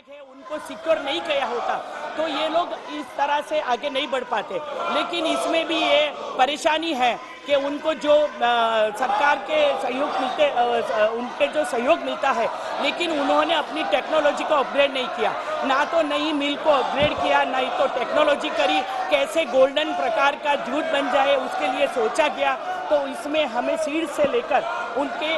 Bag है उनको secure नहीं किया होता तो ये लोग इस तरह से आगे नहीं बढ़ पाते। लेकिन इसमें भी ये परेशानी है कि उनको जो सरकार के सहयोग मिलते उनके जो सहयोग मिलता है, लेकिन उन्होंने अपनी टेक्नोलॉजी को अपग्रेड नहीं किया, ना तो नई मिल को अपग्रेड किया, ना ही तो टेक्नोलॉजी करी, कैसे गोल्डन प्रकार का जूट बन जाए उसके लिए सोचा गया। तो इसमें हमें सीड से लेकर उनके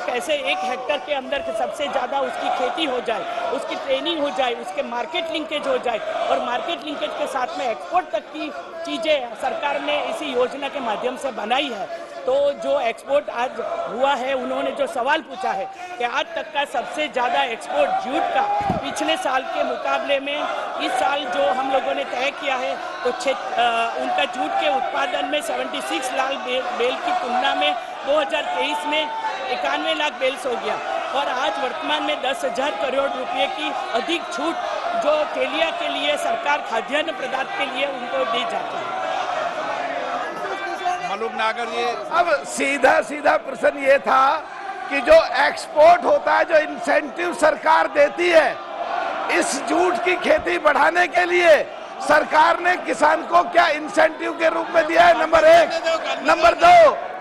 कैसे 1 हेक्टर के अंदर सबसे ज़्यादा उसकी खेती हो जाए, उसकी ट्रेनिंग हो जाए, उसके मार्केट लिंकेज हो जाए और मार्केट लिंकेज के साथ में एक्सपोर्ट तक की चीज़ें सरकार ने इसी योजना के माध्यम से बनाई है। तो जो एक्सपोर्ट आज हुआ है, उन्होंने जो सवाल पूछा है कि आज तक का सबसे ज़्यादा एक्सपोर्ट जूट का पिछले साल के मुकाबले में इस साल जो हम लोगों ने तय किया है तो उनका जूट के उत्पादन में 76 लाख बेल की तुलना में 2023 में 91 लाख बेल्स हो गया और आज वर्तमान में 10,000 करोड़ रुपए की अधिक छूट जो केलिया के लिए सरकार खाद्यान्न पदार्थ के लिए उनको दी जाती है। मालूम नागर जी, अब सीधा प्रश्न ये था कि जो एक्सपोर्ट होता है, जो इंसेंटिव सरकार देती है इस जूट की खेती बढ़ाने के लिए, सरकार ने किसान को क्या इंसेंटिव के रूप में दिया है? नंबर 1।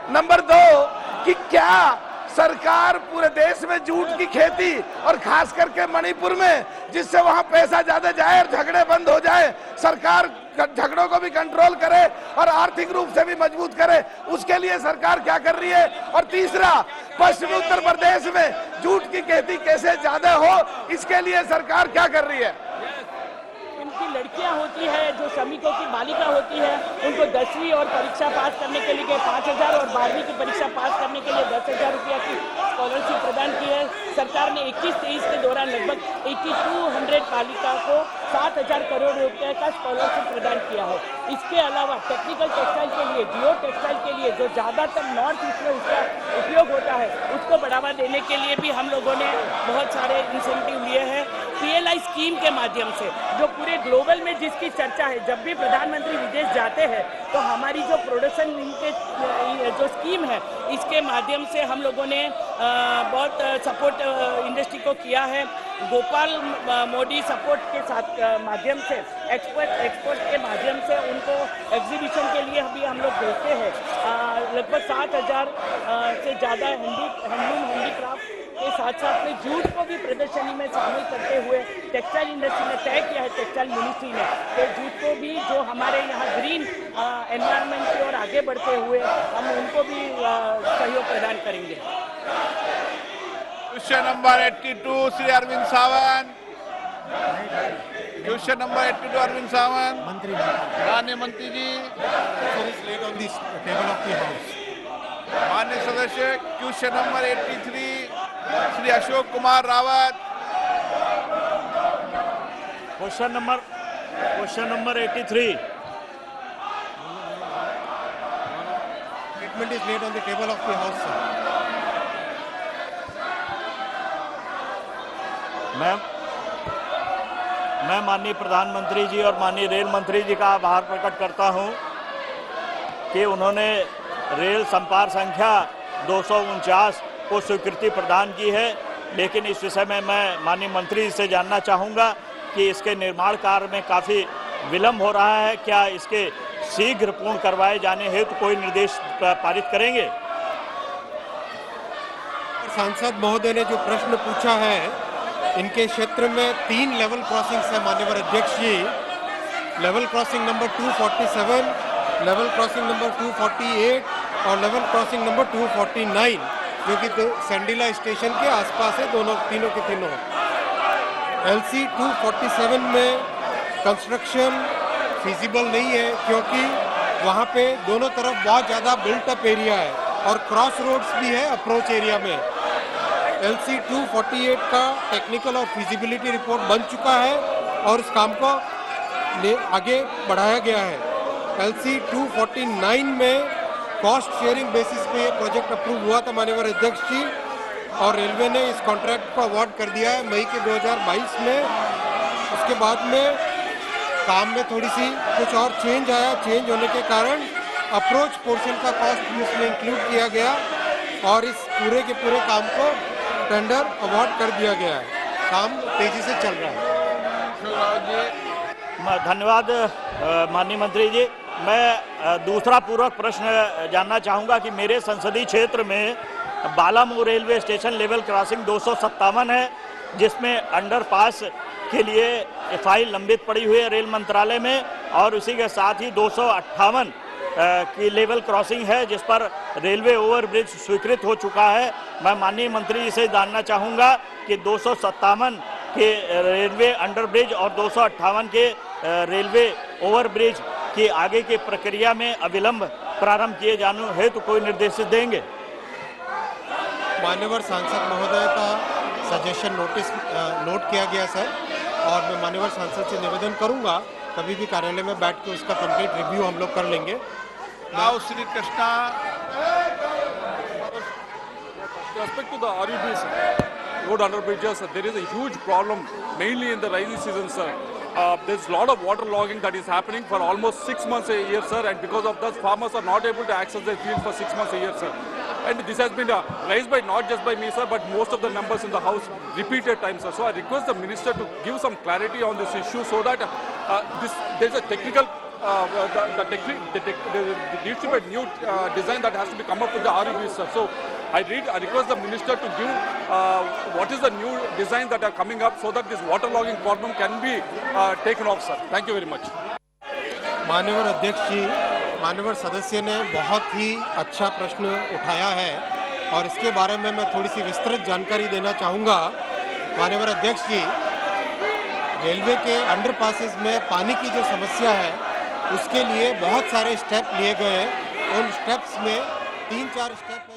नंबर दो कि क्या सरकार पूरे देश में जूट की खेती और खास करके मणिपुर में, जिससे वहां पैसा ज्यादा जाए और झगड़े बंद हो जाए, सरकार झगड़ों को भी कंट्रोल करे और आर्थिक रूप से भी मजबूत करे, उसके लिए सरकार क्या कर रही है? और तीसरा, पश्चिमी उत्तर प्रदेश में जूट की खेती कैसे ज्यादा हो, इसके लिए सरकार क्या कर रही है? इनकी लड़कियां होती है जो श्रमिकों की बालिका होती है, उनको 10वीं और परीक्षा पास करने के लिए 5,000 और 12वीं की परीक्षा पास करने के लिए 10,000 रुपया की स्कॉलरशिप प्रदान की है। सरकार ने 21-23 के दौरान लगभग 8200 बालिका को 7,000 करोड़ रुपए का स्कॉलरशिप प्रदान किया है। इसके अलावा टेक्निकल टेक्सटाइल के लिए, जियो टेक्सटाइल के लिए जो ज़्यादातर नॉर्थ ईस्ट में उसका उपयोग होता है, उसको बढ़ावा देने के लिए भी हम लोगों ने बहुत सारे इंसेंटिव लिए हैं। PLI स्कीम के माध्यम से जो पूरे ग्लोबल में जिसकी चर्चा है, जब भी प्रधानमंत्री विदेश जाते हैं तो हमारी जो प्रोडक्शन लिंकेज जो स्कीम है, इसके माध्यम से हम लोगों ने बहुत सपोर्ट इंडस्ट्री को किया है। गोपाल मोदी सपोर्ट के साथ माध्यम से एक्सपोर्ट के माध्यम से उनको एग्जीबिशन के लिए भी हम लोग भेजते हैं। लगभग 7,000 से ज़्यादा हैंडलूम हैंडीक्राफ्ट के साथ साथ में जूट को भी प्रदर्शनी में शामिल करते हुए टेक्सटाइल इंडस्ट्री ने तय किया है, टेक्सटाइल मिनिस्ट्री ने, तो जूट को भी जो हमारे यहाँ ग्रीन एनवायरनमेंट की ओर आगे बढ़ते हुए हम उनको भी सहयोग प्रदान करेंगे। Question number 82 Shri Arvind Sawant. Question number 82 Arvind Sawant. माननीय मंत्री जी, माननीय सदस्य। Question number 83 Shri Ashok Kumar Rawat. Question number 83 Statement is laid on the table of the House, sir. मैं माननीय प्रधानमंत्री जी और माननीय रेल मंत्री जी का आभार प्रकट करता हूं कि उन्होंने रेल संपार संख्या 249 को स्वीकृति प्रदान की है। लेकिन इस विषय में मैं माननीय मंत्री से जानना चाहूँगा कि इसके निर्माण कार्य में काफ़ी विलम्ब हो रहा है, क्या इसके शीघ्र पूर्ण करवाए जाने हेतु कोई निर्देश पारित करेंगे? सांसद महोदय ने जो प्रश्न पूछा है, इनके क्षेत्र में 3 लेवल क्रॉसिंग्स है माननीय अध्यक्ष जी। Level crossing number 247, level crossing number 248 और लेवल क्रॉसिंग नंबर 249, जो कि सैंडीला स्टेशन के आसपास है, तीनों के तीनों। LC 247 में कंस्ट्रक्शन फिजिबल नहीं है क्योंकि वहाँ पे दोनों तरफ बहुत ज़्यादा बिल्ट अप एरिया है और क्रॉस रोड्स भी है अप्रोच एरिया में। LC 248 का टेक्निकल और फिजिबिलिटी रिपोर्ट बन चुका है और इस काम को आगे बढ़ाया गया है। LC 249 में कॉस्ट शेयरिंग बेसिस पे ये प्रोजेक्ट अप्रूव हुआ था माननीय अध्यक्ष जी, और रेलवे ने इस कॉन्ट्रैक्ट को अवार्ड कर दिया है मई के 2022 में। उसके बाद में काम में थोड़ी सी कुछ और चेंज आया, चेंज होने के कारण अप्रोच पोर्शन का कॉस्ट भी उसमें इंक्लूड किया गया और इस पूरे के पूरे काम को टेंडर अवार्ड कर दिया गया है। काम तेजी से चल रहा है। धन्यवाद माननीय मंत्री जी। मैं दूसरा पूरक प्रश्न जानना चाहूँगा कि मेरे संसदीय क्षेत्र में Balamau railway station level crossing 257 है, जिसमें अंडरपास के लिए फाइल लंबित पड़ी हुई है रेल मंत्रालय में, और उसी के साथ ही 258 की लेवल क्रॉसिंग है जिस पर रेलवे ओवरब्रिज स्वीकृत हो चुका है। मैं माननीय मंत्री जी से जानना चाहूँगा कि 257 के रेलवे अंडरब्रिज और 258 के रेलवे ओवरब्रिज की आगे की प्रक्रिया में अविलंब प्रारंभ किए जाने हेतु कोई निर्देश देंगे? मान्यवर सांसद महोदय का सजेशन नोट किया गया सर, और मैं मान्यवर सांसद से निवेदन करूंगा कभी भी कार्यालय में बैठ के उसका कंप्लीट रिव्यू हम लोग कर लेंगे। Now Sri Krishna. With respect to the RUBs, road under bridges, there is a huge problem, mainly in the rainy season, sir. There's a lot of water logging that is happening for almost 6 months a year, sir, and because of that, farmers are not able to access their fields for 6 months a year, sir. And this has been raised by not just by me, sir, but most of the members in the House repeated times, sir. So I request the Minister to give some clarity on this issue so that there's a technical there needs to be a new design that has to be come up with the RUBs, sir. So I request the Minister to give what is the new design that are coming up so that this water logging problem can be taken off, sir. Thank you very much. माननीय अध्यक्ष जी, माननीय सदस्य ने बहुत ही अच्छा प्रश्न उठाया है और इसके बारे में मैं थोड़ी सी विस्तृत जानकारी देना चाहूँगा। माननीय अध्यक्ष जी, रेलवे के अंडरपासेस में पानी की जो समस्या है उसके लिए बहुत सारे स्टेप लिए गए। उन स्टेप्स में 3-4 स्टेप